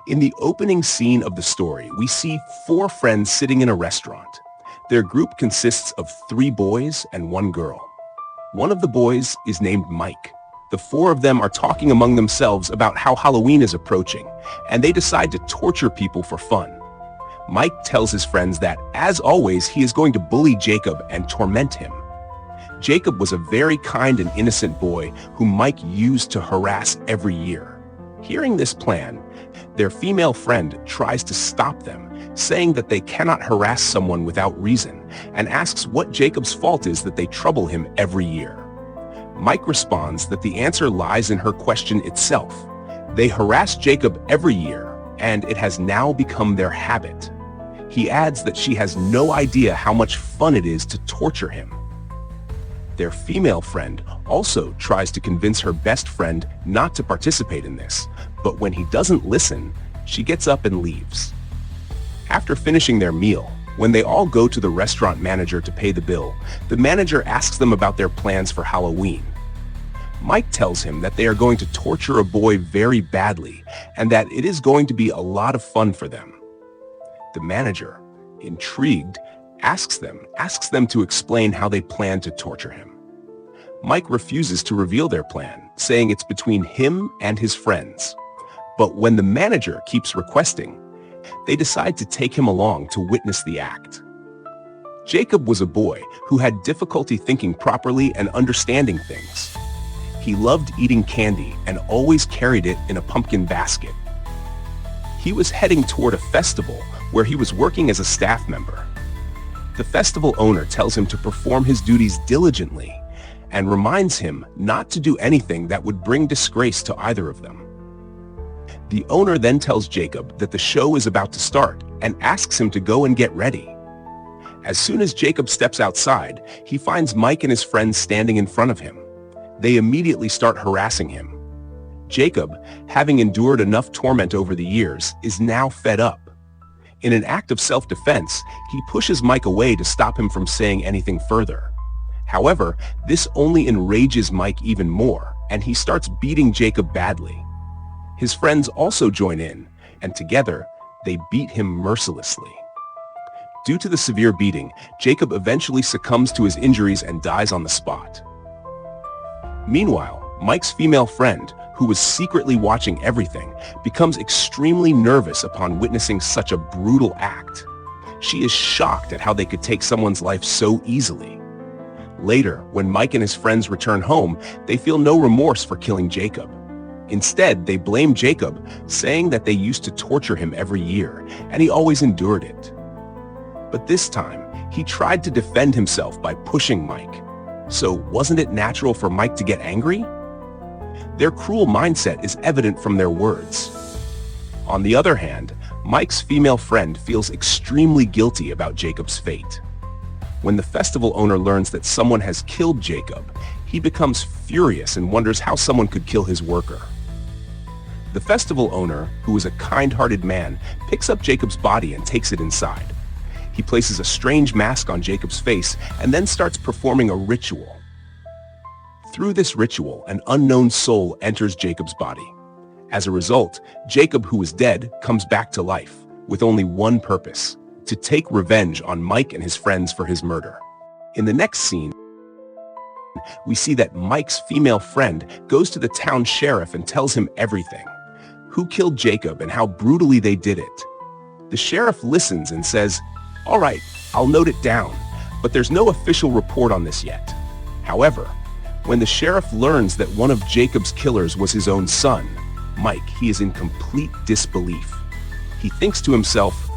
In the opening scene of the story, we see four friends sitting in a restaurant. Their group consists of 3 boys and 1 girl. One of the boys is named Mike. The 4 of them are talking among themselves about how Halloween is approaching, and they decide to torture people for fun. Mike tells his friends that, as always, he is going to bully Jacob and torment him. Jacob was a very kind and innocent boy whom Mike used to harass every year. Hearing this plan, their female friend tries to stop them, saying that they cannot harass someone without reason, and asks what Jacob's fault is that they trouble him every year. Mike responds that the answer lies in her question itself. They harass Jacob every year, and it has now become their habit. He adds that she has no idea how much fun it is to torture him. Their female friend also tries to convince her best friend not to participate in this, but when he doesn't listen, she gets up and leaves. After finishing their meal, when they all go to the restaurant manager to pay the bill, the manager asks them about their plans for Halloween. Mike tells him that they are going to torture a boy very badly and that it is going to be a lot of fun for them. The manager, intrigued, asks them to explain how they plan to torture him. Mike refuses to reveal their plan, saying it's between him and his friends. But when the manager keeps requesting, they decide to take him along to witness the act. Jacob was a boy who had difficulty thinking properly and understanding things. He loved eating candy and always carried it in a pumpkin basket. He was heading toward a festival where he was working as a staff member. The festival owner tells him to perform his duties diligently and reminds him not to do anything that would bring disgrace to either of them. The owner then tells Jacob that the show is about to start and asks him to go and get ready. As soon as Jacob steps outside, he finds Mike and his friends standing in front of him. They immediately start harassing him. Jacob, having endured enough torment over the years, is now fed up. In an act of self-defense, he pushes Mike away to stop him from saying anything further. However, this only enrages Mike even more, and he starts beating Jacob badly. His friends also join in, and together, they beat him mercilessly. Due to the severe beating, Jacob eventually succumbs to his injuries and dies on the spot. Meanwhile, Mike's female friend, who was secretly watching everything, becomes extremely nervous upon witnessing such a brutal act. She is shocked at how they could take someone's life so easily. Later, when Mike and his friends return home, they feel no remorse for killing Jacob. Instead, they blame Jacob, saying that they used to torture him every year, and he always endured it. But this time, he tried to defend himself by pushing Mike. So wasn't it natural for Mike to get angry? Their cruel mindset is evident from their words. On the other hand, Mike's female friend feels extremely guilty about Jacob's fate. When the festival owner learns that someone has killed Jacob, he becomes furious and wonders how someone could kill his worker. The festival owner, who is a kind-hearted man, picks up Jacob's body and takes it inside. He places a strange mask on Jacob's face and then starts performing a ritual. Through this ritual, an unknown soul enters Jacob's body. As a result, Jacob, who was dead, comes back to life, with only one purpose: to take revenge on Mike and his friends for his murder. In the next scene, we see that Mike's female friend goes to the town sheriff and tells him everything: who killed Jacob and how brutally they did it. The sheriff listens and says, "All right, I'll note it down, but there's no official report on this yet." However, when the sheriff learns that one of Jacob's killers was his own son, Mike, he is in complete disbelief. He thinks to himself,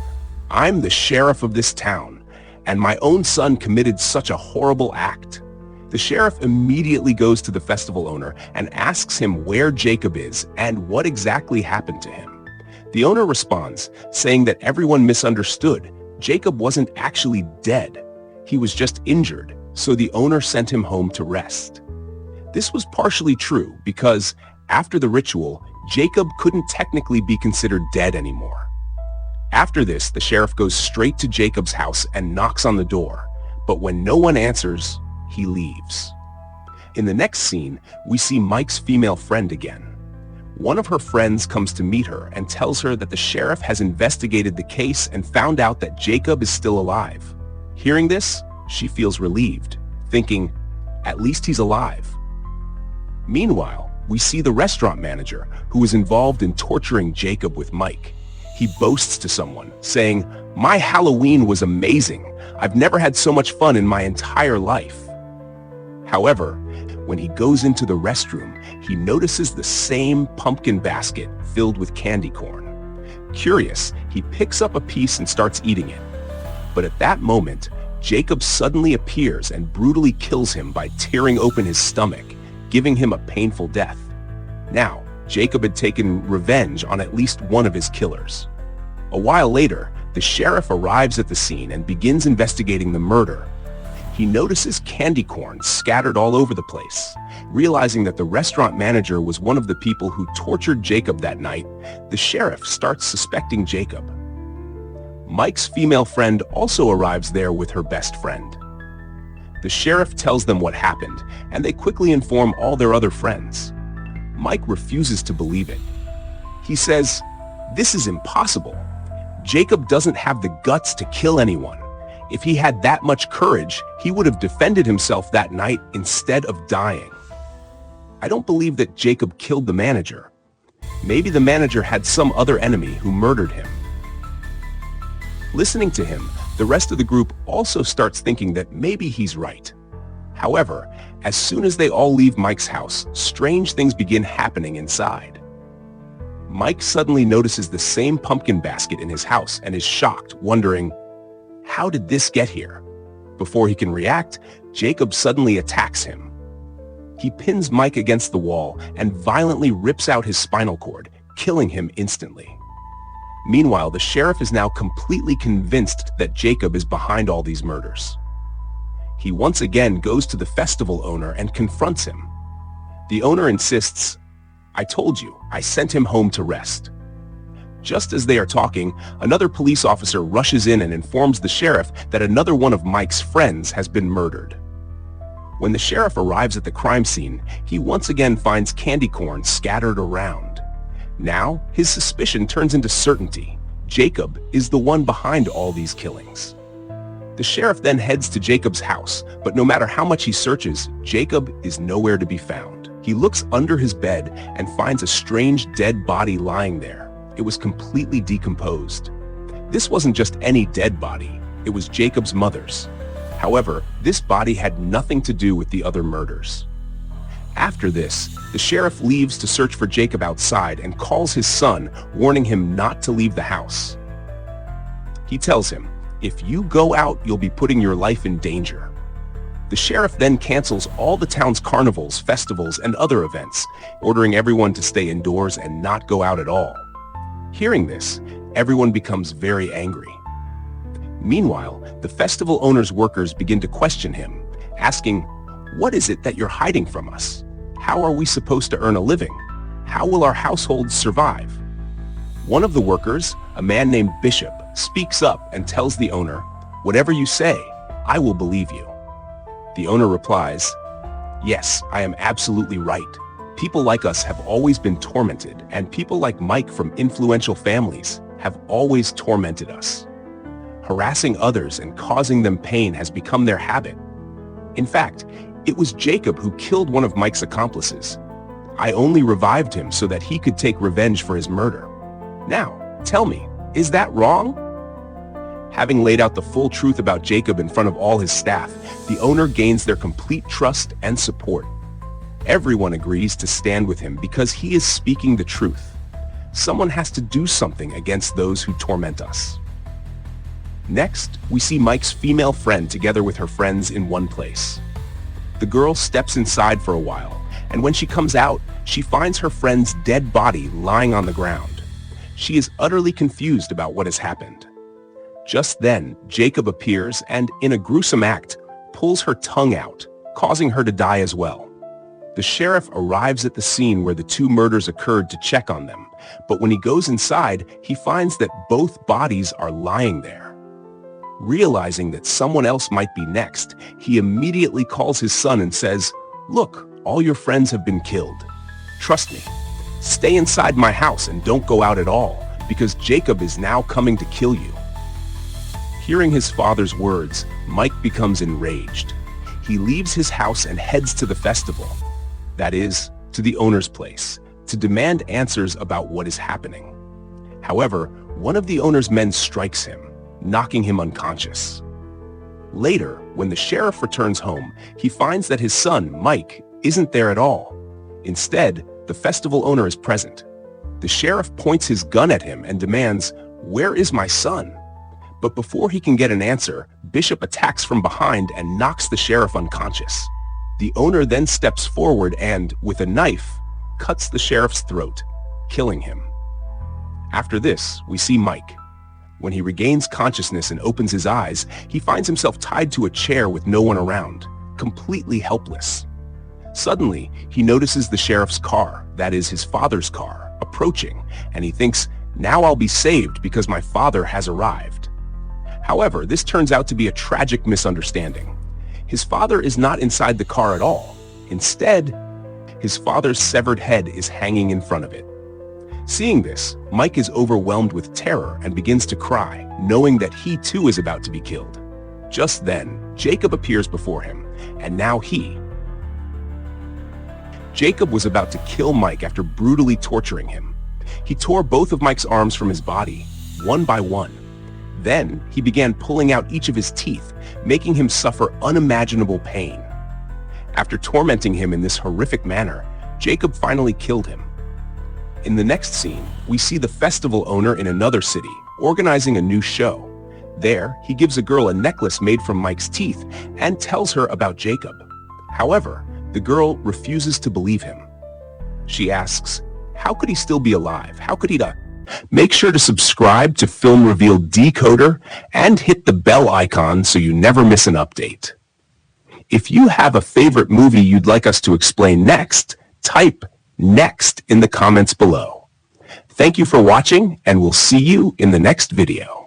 "I'm the sheriff of this town, and my own son committed such a horrible act." The sheriff immediately goes to the festival owner and asks him where Jacob is and what exactly happened to him. The owner responds, saying that everyone misunderstood. Jacob wasn't actually dead. He was just injured, so the owner sent him home to rest. This was partially true because, after the ritual, Jacob couldn't technically be considered dead anymore. After this, the sheriff goes straight to Jacob's house and knocks on the door, but when no one answers, he leaves. In the next scene, we see Mike's female friend again. One of her friends comes to meet her and tells her that the sheriff has investigated the case and found out that Jacob is still alive. Hearing this, she feels relieved, thinking, at least he's alive. Meanwhile, we see the restaurant manager who is involved in torturing Jacob with Mike. He boasts to someone, saying, "My Halloween was amazing. I've never had so much fun in my entire life." However, when he goes into the restroom, he notices the same pumpkin basket filled with candy corn. Curious, he picks up a piece and starts eating it. But at that moment, Jacob suddenly appears and brutally kills him by tearing open his stomach, giving him a painful death. Now, Jacob had taken revenge on at least one of his killers. A while later, the sheriff arrives at the scene and begins investigating the murder. He notices candy corn scattered all over the place. Realizing that the restaurant manager was one of the people who tortured Jacob that night, the sheriff starts suspecting Jacob. Mike's female friend also arrives there with her best friend. The sheriff tells them what happened, and they quickly inform all their other friends. Mike refuses to believe it. He says, "This is impossible. Jacob doesn't have the guts to kill anyone. If he had that much courage, he would have defended himself that night instead of dying. I don't believe that Jacob killed the manager. Maybe the manager had some other enemy who murdered him." Listening to him, the rest of the group also starts thinking that maybe he's right. However, as soon as they all leave Mike's house, strange things begin happening inside. Mike suddenly notices the same pumpkin basket in his house and is shocked, wondering, how did this get here? Before he can react, Jacob suddenly attacks him. He pins Mike against the wall and violently rips out his spinal cord, killing him instantly. Meanwhile, the sheriff is now completely convinced that Jacob is behind all these murders. He once again goes to the festival owner and confronts him. The owner insists, "I told you, I sent him home to rest." Just as they are talking, another police officer rushes in and informs the sheriff that another one of Mike's friends has been murdered. When the sheriff arrives at the crime scene, he once again finds candy corn scattered around. Now, his suspicion turns into certainty. Jacob is the one behind all these killings. The sheriff then heads to Jacob's house, but no matter how much he searches, Jacob is nowhere to be found. He looks under his bed and finds a strange dead body lying there. It was completely decomposed. This wasn't just any dead body, it was Jacob's mother's. However, this body had nothing to do with the other murders. After this, the sheriff leaves to search for Jacob outside and calls his son, warning him not to leave the house. He tells him, "If you go out, you'll be putting your life in danger." The sheriff then cancels all the town's carnivals, festivals, and other events, ordering everyone to stay indoors and not go out at all. Hearing this, everyone becomes very angry. Meanwhile, the festival owner's workers begin to question him, asking, "What is it that you're hiding from us? How are we supposed to earn a living? How will our households survive?" One of the workers, a man named Bishop, speaks up and tells the owner, "Whatever you say, I will believe you." The owner replies, "Yes, I am absolutely right. People like us have always been tormented, and people like Mike from influential families have always tormented us. Harassing others and causing them pain has become their habit. In fact, it was Jacob who killed one of Mike's accomplices. I only revived him so that he could take revenge for his murder. Now, tell me, is that wrong?" Having laid out the full truth about Jacob in front of all his staff, the owner gains their complete trust and support. Everyone agrees to stand with him because he is speaking the truth. Someone has to do something against those who torment us. Next, we see Mike's female friend together with her friends in one place. The girl steps inside for a while, and when she comes out, she finds her friend's dead body lying on the ground. She is utterly confused about what has happened. Just then, Jacob appears and, in a gruesome act, pulls her tongue out, causing her to die as well. The sheriff arrives at the scene where the two murders occurred to check on them, but when he goes inside, he finds that both bodies are lying there. Realizing that someone else might be next, he immediately calls his son and says, "Look, all your friends have been killed. Trust me." "Stay inside my house and don't go out at all, because Jacob is now coming to kill you." Hearing his father's words, Mike becomes enraged. He leaves his house and heads to the festival, that is, to the owner's place, to demand answers about what is happening. However, one of the owner's men strikes him, knocking him unconscious. Later, when the sheriff returns home, he finds that his son, Mike, isn't there at all. Instead, the festival owner is present. The sheriff points his gun at him and demands, "Where is my son?" But before he can get an answer, Bishop attacks from behind and knocks the sheriff unconscious. The owner then steps forward and, with a knife, cuts the sheriff's throat, killing him. After this, we see Mike. When he regains consciousness and opens his eyes, he finds himself tied to a chair with no one around, completely helpless. Suddenly, he notices the sheriff's car, that is his father's car, approaching, and he thinks, "Now I'll be saved because my father has arrived." However, this turns out to be a tragic misunderstanding. His father is not inside the car at all. Instead, his father's severed head is hanging in front of it. Seeing this, Mike is overwhelmed with terror and begins to cry, knowing that he too is about to be killed. Just then, Jacob appears before him, and now Jacob was about to kill Mike after brutally torturing him. He tore both of Mike's arms from his body, one by one. Then, he began pulling out each of his teeth, making him suffer unimaginable pain. After tormenting him in this horrific manner, Jacob finally killed him. In the next scene, we see the festival owner in another city, organizing a new show. There, he gives a girl a necklace made from Mike's teeth and tells her about Jacob. However, the girl refuses to believe him. She asks, how could he still be alive? How could he die? Make sure to subscribe to Film Reveal Decoder and hit the bell icon so you never miss an update. If you have a favorite movie you'd like us to explain next, type "next" in the comments below. Thank you for watching, and we'll see you in the next video.